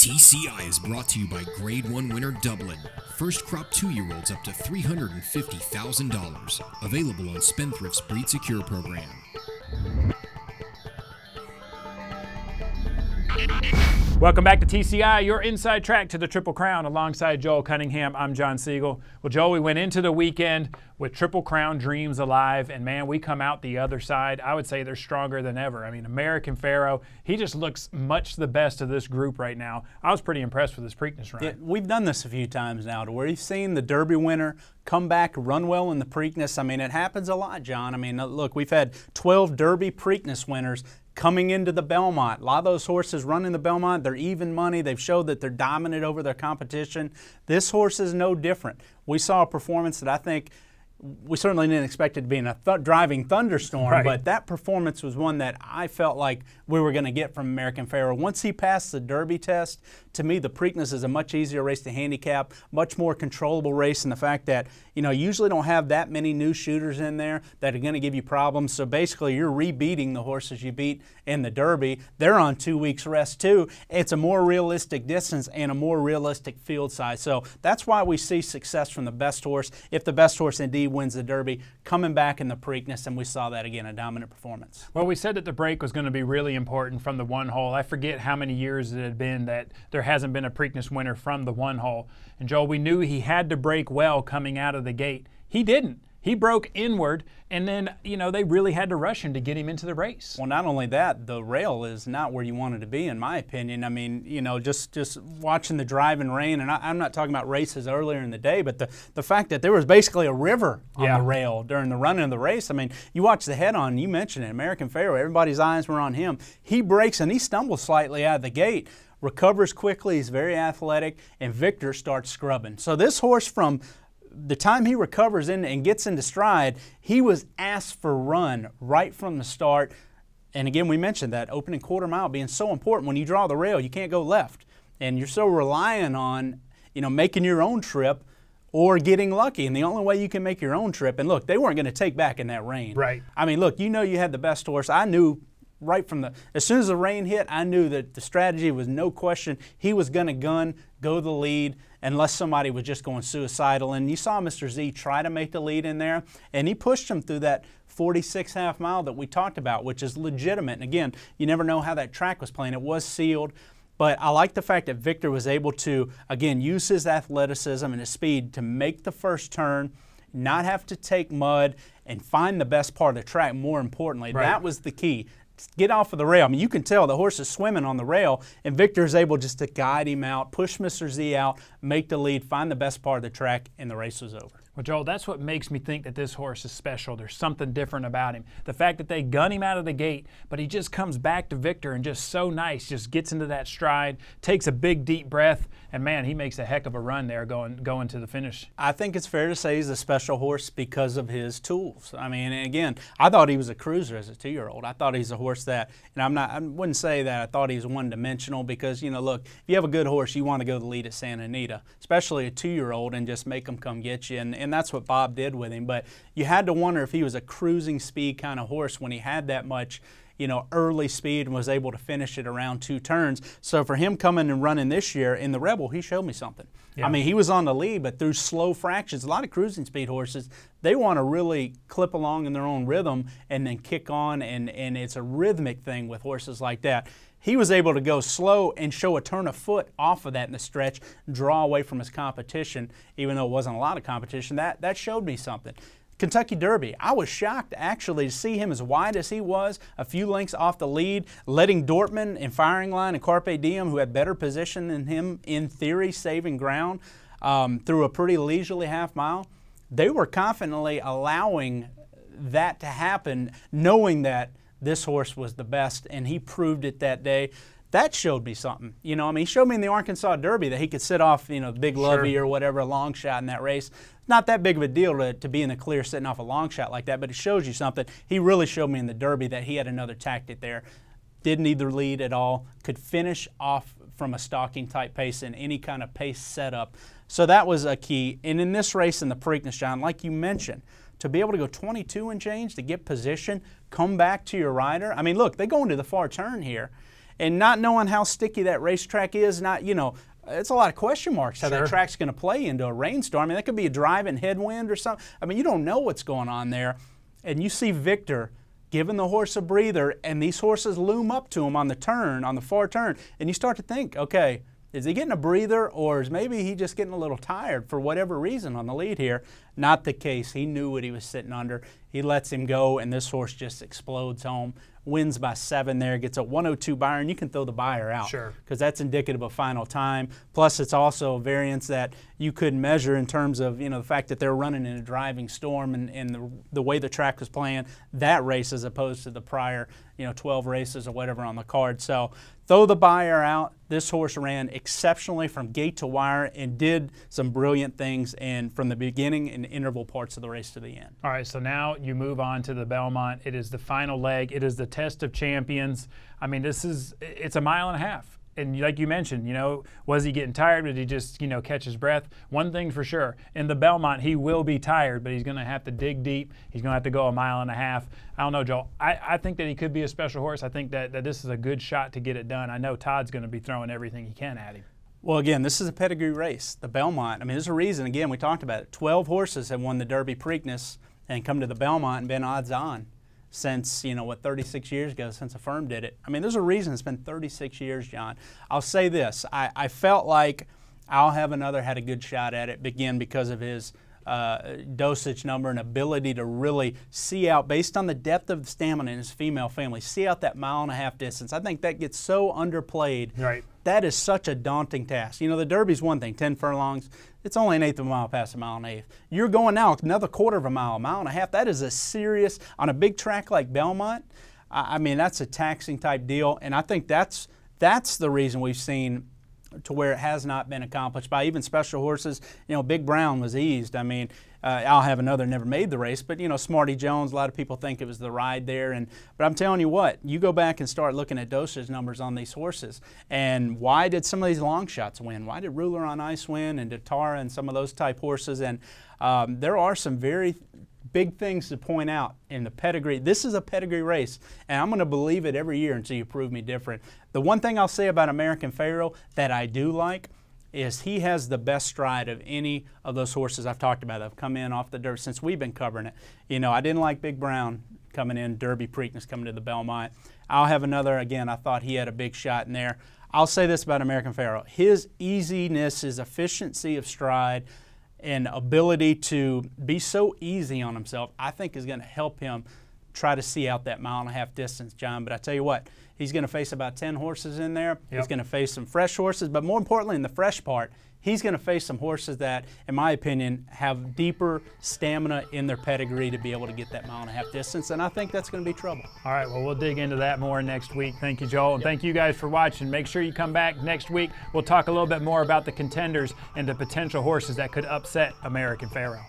TCI is brought to you by Grade 1 winner Dublin. First crop 2-year-olds up to $350,000. Available on Spendthrift's Breed Secure program. Welcome back to TCI, your inside track to the Triple Crown. Alongside Joel Cunningham, I'm John Siegel. Well, Joel, we went into the weekend with Triple Crown dreams alive, and man, we come out the other side. I would say they're stronger than ever. I mean, American Pharoah, he just looks much the best of this group right now. I was pretty impressed with his Preakness run. Yeah, we've done this a few times now, to where you've seen the Derby winner come back, run well in the Preakness. I mean, it happens a lot, John. I mean, look, we've had 12 Derby Preakness winners coming into the Belmont. A lot of those horses running the Belmont, they're even money. They've showed that they're dominant over their competition. This horse is no different. We saw a performance that I think we certainly didn't expect it to be in a driving thunderstorm, right, but that performance was one that I felt like we were going to get from American Pharoah. Once he passed the Derby test, to me, the Preakness is a much easier race to handicap, much more controllable race, and the fact that, you know, you usually don't have that many new shooters in there that are going to give you problems. So basically, you're rebeating the horses you beat in the Derby. They're on 2 weeks rest too. It's a more realistic distance and a more realistic field size. So that's why we see success from the best horse. If the best horse indeed wins the Derby, coming back in the Preakness, and we saw that again, a dominant performance. Well, we said that the break was going to be really important from the one hole. I forget how many years it had been that there hasn't been a Preakness winner from the one hole. And Joel, we knew he had to break well coming out of the gate. He didn't. He broke inward, and then, you know, they really had to rush him to get him into the race. Well, not only that, the rail is not where you wanted to be, in my opinion. I mean, you know, just watching the driving rain, and I'm not talking about races earlier in the day, but the fact that there was basically a river on the rail during the running of the race. I mean, you watch the head-on, you mentioned it, American Pharoah, everybody's eyes were on him. He breaks, and he stumbles slightly out of the gate, recovers quickly, he's very athletic, and Victor starts scrubbing. So this horse, from the time he recovers in and gets into stride, he was asked for run right from the start. And again, we mentioned that opening quarter mile being so important. When you draw the rail, you can't go left. And you're so relying on, you know, making your own trip or getting lucky. And the only way you can make your own trip, and look, they weren't going to take back in that rain. Right. I mean, look, you know you had the best horse. I knew right from as soon as the rain hit, I knew that the strategy was no question. He was going to go the lead, unless somebody was just going suicidal. And you saw Mr. Z try to make the lead in there, and he pushed him through that 46 half mile that we talked about, which is legitimate. And again, you never know how that track was playing. It was sealed. But I like the fact that Victor was able to, again, use his athleticism and his speed to make the first turn, not have to take mud, and find the best part of the track, more importantly. Right. That was the key. Get off of the rail. I mean, you can tell the horse is swimming on the rail, and Victor is able just to guide him out, push Mr. Z out, make the lead, find the best part of the track, and the race was over. Well, Joel, that's what makes me think that this horse is special. There's something different about him. The fact that they gun him out of the gate, but he just comes back to Victor and just so nice, just gets into that stride, takes a big deep breath, and man, he makes a heck of a run there going to the finish. I think it's fair to say he's a special horse because of his tools. I mean, again, I thought he was a cruiser as a 2-year-old. I thought he's a horse that, and I wouldn't say that I thought he's one-dimensional, because, you know, look, if you have a good horse, you want to go the lead at Santa Anita, especially a 2-year-old, and just make him come get you. And that's what Bob did with him. But you had to wonder if he was a cruising speed kind of horse when he had that much, you know, early speed and was able to finish it around 2 turns. So for him coming and running this year in the Rebel, he showed me something. Yeah. I mean, he was on the lead, but through slow fractions. A lot of cruising speed horses, they want to really clip along in their own rhythm and then kick on, and it's a rhythmic thing with horses like that. He was able to go slow and show a turn of foot off of that in the stretch, draw away from his competition, even though it wasn't a lot of competition. That showed me something. Kentucky Derby, I was shocked actually to see him as wide as he was, a few lengths off the lead, letting Dortmund and Firing Line and Carpe Diem, who had better position than him, in theory, saving ground through a pretty leisurely half mile. They were confidently allowing that to happen, knowing that this horse was the best, and he proved it that day. That showed me something. You know, I mean, he showed me in the Arkansas Derby that he could sit off, you know, Big Lovey or whatever, a long shot in that race. Not that big of a deal to be in the clear sitting off a long shot like that, but it shows you something. He really showed me in the Derby that he had another tactic there. Didn't either lead at all, could finish off from a stalking type pace in any kind of pace setup. So that was a key. And in this race in the Preakness, John, like you mentioned, to be able to go 22 and change, to get position, come back to your rider. I mean, look, they go into the far turn here. And not knowing how sticky that racetrack is, it's a lot of question marks how that track's going to play into a rainstorm. I mean, that could be a driving headwind or something. I mean, you don't know what's going on there. And you see Victor giving the horse a breather, and these horses loom up to him on the turn, on the far turn, and you start to think, okay, is he getting a breather, or is maybe he just getting a little tired for whatever reason on the lead here? Not the case. He knew what he was sitting under. He lets him go, and this horse just explodes home. Wins by 7 there, gets a 102 Beyer, and you can throw the Beyer out. Sure. Because that's indicative of final time. Plus, it's also a variance that you could measure in terms of, the fact that they're running in a driving storm and the way the track was playing that race as opposed to the prior, 12 races or whatever on the card. So throw the Beyer out. This horse ran exceptionally from gate to wire and did some brilliant things and from the beginning and interval parts of the race to the end. All right, so now you move on to the Belmont. It is the final leg. It is the test of champions. I mean, it's a mile and a half. And like you mentioned, was he getting tired? Did he just, catch his breath? One thing for sure, in the Belmont, he will be tired, but he's going to have to dig deep. He's going to have to go a mile and a half. I don't know, Joel. I think that he could be a special horse. I think that this is a good shot to get it done. I know Todd's going to be throwing everything he can at him. Well, again, this is a pedigree race. The Belmont, I mean, there's a reason, again, we talked about it. 12 horses have won the Derby Preakness and come to the Belmont and been odds on since, 36 years ago, since a firm did it. I mean, there's a reason it's been 36 years, John. I'll say this. I felt like I'll Have Another had a good shot at it, again, because of his dosage number and ability to really see out, based on the depth of stamina in his female family, see out that mile and a half distance. I think that gets so underplayed. Right. That is such a daunting task. The Derby's one thing, 10 furlongs. It's only 1/8 of a mile past a mile and 1/8. You're going now another 1/4 of a mile and a half. That is a serious, on a big track like Belmont, I mean, that's a taxing type deal. And I think that's the reason we've seen to where it has not been accomplished by even special horses. Big Brown was eased. I mean, I'll Have Another never made the race, but Smarty Jones, a lot of people think it was the ride there. But I'm telling you what, you go back and start looking at dosage numbers on these horses, and why did some of these long shots win? Why did Ruler on Ice win, and Datara and some of those type horses? And there are some very big things to point out in the pedigree. This is a pedigree race, and I'm going to believe it every year until you prove me different. The one thing I'll say about American Pharoah that I do like is he has the best stride of any of those horses I've talked about that have come in off the dirt since we've been covering it. I didn't like Big Brown coming in, Derby Preakness coming to the Belmont. I'll Have Another, again, I thought he had a big shot in there. I'll say this about American Pharoah. His easiness, his efficiency of stride, and ability to be so easy on himself, I think is going to help him try to see out that mile and a half distance, John. But I tell you what, he's going to face about 10 horses in there. Yep. He's going to face some fresh horses, but more importantly in the fresh part, he's going to face some horses that, in my opinion, have deeper stamina in their pedigree to be able to get that mile and a half distance, and I think that's going to be trouble. All right, well, we'll dig into that more next week. Thank you, Joel, and thank you guys for watching. Make sure you come back next week. We'll talk a little bit more about the contenders and the potential horses that could upset American Pharoah.